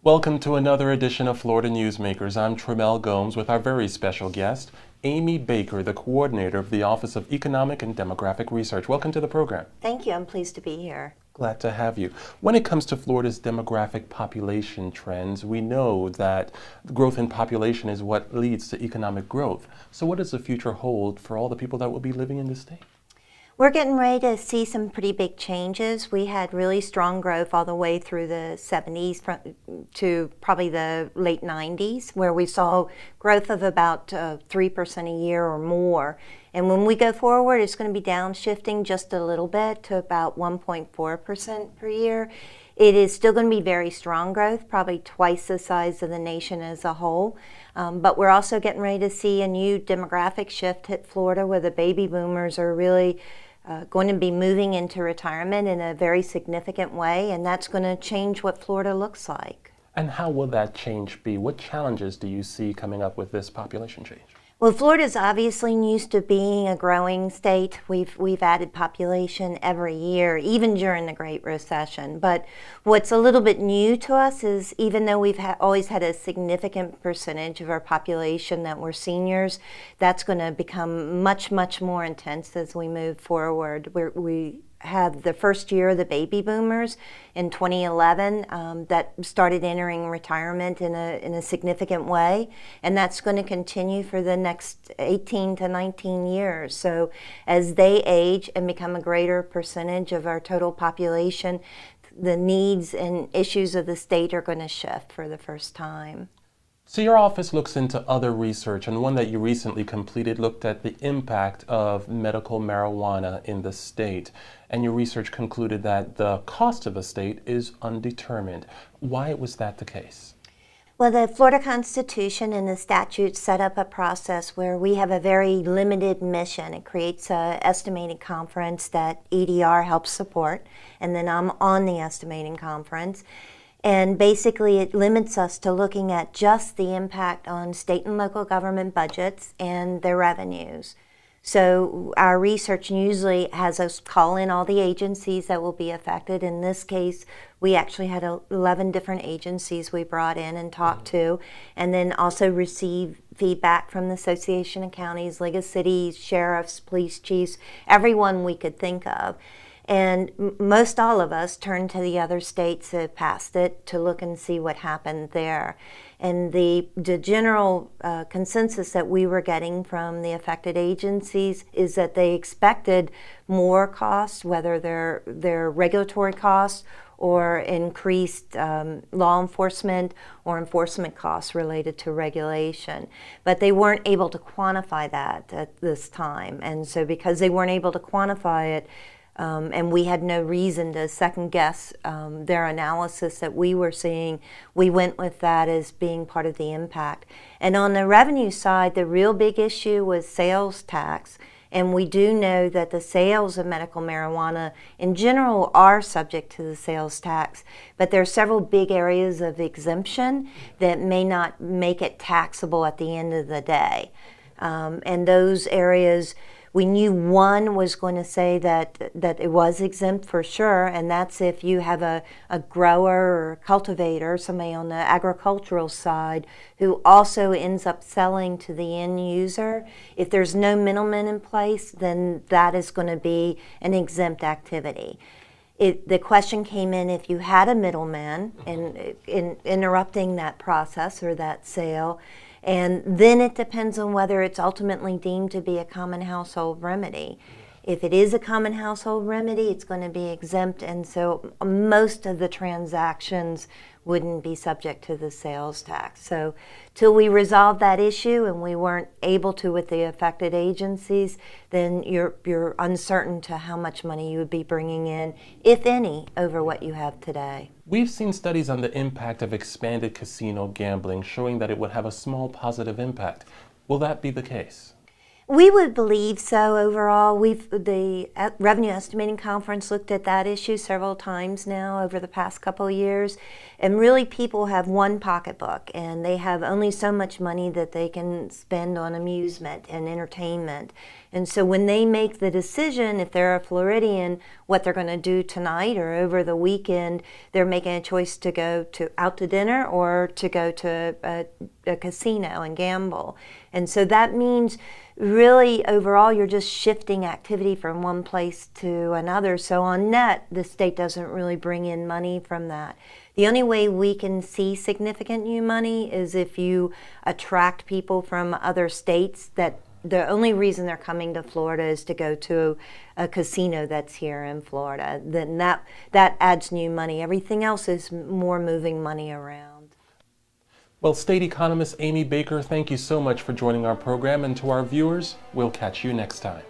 Welcome to another edition of Florida Newsmakers. I'm Trimmel Gomes with our very special guest, Amy Baker, the coordinator of the Office of Economic and Demographic Research. Welcome to the program. Thank you. I'm pleased to be here. Glad to have you. When it comes to Florida's demographic population trends, we know that growth in population is what leads to economic growth. So what does the future hold for all the people that will be living in the state? We're getting ready to see some pretty big changes. We had really strong growth all the way through the 70s to probably the late 90s, where we saw growth of about 3% a year or more. And when we go forward, it's going to be downshifting just a little bit to about 1.4% per year. It is still going to be very strong growth, probably twice the size of the nation as a whole. But we're also getting ready to see a new demographic shift hit Florida, where the baby boomers are really going to be moving into retirement in a very significant way, and that's going to change what Florida looks like. And how will that change be? What challenges do you see coming up with this population change? Well, Florida's obviously used to being a growing state. We've added population every year, even during the Great Recession. But what's a little bit new to us is, even though we've always had a significant percentage of our population that were seniors, that's going to become much, much more intense as we move forward. We have the first year of the baby boomers in 2011 that started entering retirement in a significant way, and that's going to continue for the next 18 to 19 years. So as they age and become a greater percentage of our total population, the needs and issues of the state are going to shift for the first time. So your office looks into other research, and one that you recently completed looked at the impact of medical marijuana in the state. And your research concluded that the cost of a state is undetermined. Why was that the case? Well, the Florida Constitution and the statutes set up a process where we have a very limited mission. It creates an estimating conference that EDR helps support, and then I'm on the estimating conference. And basically it limits us to looking at just the impact on state and local government budgets and their revenues. So our research usually has us call in all the agencies that will be affected. In this case, we actually had 11 different agencies we brought in and talked to, and then also receive feedback from the Association of Counties, League of Cities, sheriffs, police chiefs, everyone we could think of. And most all of us turned to the other states that passed it to look and see what happened there. And the general consensus that we were getting from the affected agencies is that they expected more costs, whether they're regulatory costs or increased law enforcement or enforcement costs related to regulation. But they weren't able to quantify that at this time. And so because they weren't able to quantify it, and we had no reason to second guess their analysis that we were seeing, we went with that as being part of the impact. And on the revenue side, the real big issue was sales tax. And we do know that the sales of medical marijuana in general are subject to the sales tax, but there are several big areas of exemption that may not make it taxable at the end of the day. And those areas, we knew one was going to say that it was exempt for sure, and that's if you have a grower or a cultivator, somebody on the agricultural side, who also ends up selling to the end user. If there's no middleman in place, then that is going to be an exempt activity. The question came in if you had a middleman in interrupting that process or that sale. And then it depends on whether it's ultimately deemed to be a common household remedy. If it is a common household remedy, it's going to be exempt, and so most of the transactions wouldn't be subject to the sales tax. So till we resolved that issue, and we weren't able to with the affected agencies, then you're uncertain to how much money you would be bringing in, if any, over what you have today. We've seen studies on the impact of expanded casino gambling showing that it would have a small positive impact. Will that be the case? We would believe so overall. The Revenue Estimating Conference looked at that issue several times now over the past couple of years, and really people have one pocketbook and they have only so much money that they can spend on amusement and entertainment. And so when they make the decision, if they're a Floridian, what they're going to do tonight or over the weekend, they're making a choice to go out to dinner or to go to a casino and gamble. And so that means really overall you're just shifting activity from one place to another. So on net, the state doesn't really bring in money from that. The only way we can see significant new money is if you attract people from other states that the only reason they're coming to Florida is to go to a casino that's here in Florida. Then that adds new money. Everything else is more moving money around. Well, State Economist Amy Baker, thank you so much for joining our program, and to our viewers, we'll catch you next time.